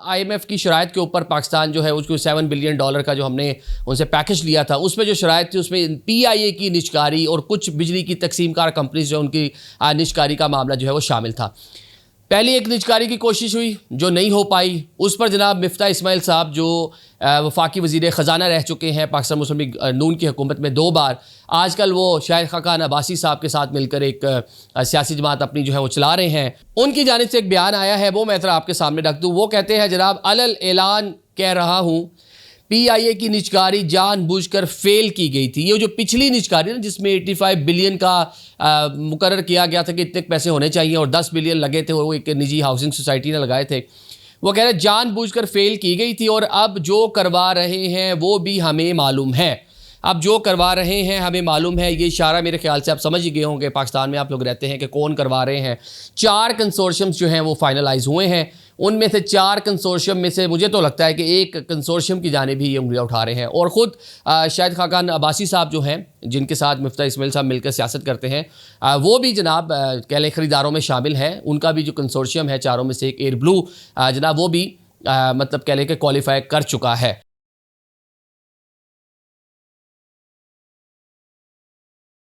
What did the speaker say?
IMF की शराइत के ऊपर पाकिस्तान जो है उसको $7 बिलियन का जो हमने उनसे पैकेज लिया था, उसमें जो शराइत थी उसमें PIA की निजकारी और कुछ बिजली की तकसीमकार कंपनीज जो उनकी निजकारी का मामला जो है वो शामिल था। पहली एक निजकारी की कोशिश हुई जो नहीं हो पाई, उस पर जनाब मिफ्ता इस्माइल साहब जो वफाकी वज़ीर ख़जाना रह चुके हैं पाकिस्तान मुस्लिम लीग नून की हुकूमत में 2 बार, आजकल वो शाहिद खाकान अब्बासी साहब के साथ मिलकर एक सियासी जमात अपनी जो है वो चला रहे हैं। उनकी जानिब से एक बयान आया है, वो मैं ज़रा आपके सामने रख दूँ। वो कहते हैं जनाब अलल ऐलान कह रहा हूँ PIA की निजकारी जानबूझकर फेल की गई थी। ये जो पिछली निजकारी ना जिसमें 85 बिलियन का मुकर्रर किया गया था कि इतने पैसे होने चाहिए और 10 बिलियन लगे थे और वो एक निजी हाउसिंग सोसाइटी ने लगाए थे, वो कह रहे जानबूझकर फेल की गई थी और अब जो करवा रहे हैं वो भी हमें मालूम है। अब जो करवा रहे हैं हमें मालूम है। ये इशारा मेरे ख्याल से आप समझ ही गए होंगे, पाकिस्तान में आप लोग रहते हैं, कि कौन करवा रहे हैं। 4 कंसोर्शियम्स जो हैं वो फाइनलाइज हुए हैं। उनमें से 4 कंसोर्शियम में से मुझे तो लगता है कि एक कंसोर्शियम की जानिब ही ये उंगलियां उठा रहे हैं और ख़ुद शाहिद खाकान अब्बासी साहब जो हैं जिनके साथ मिफ्ता इस्माइल साहब मिलकर सियासत करते हैं, वो भी जनाब कह लें ख़रीदारों में शामिल हैं। उनका भी जो कंसोर्शियम है चारों में से एक एयर ब्लू जनाब वो भी मतलब कह लें कि क्वालिफाई कर चुका है।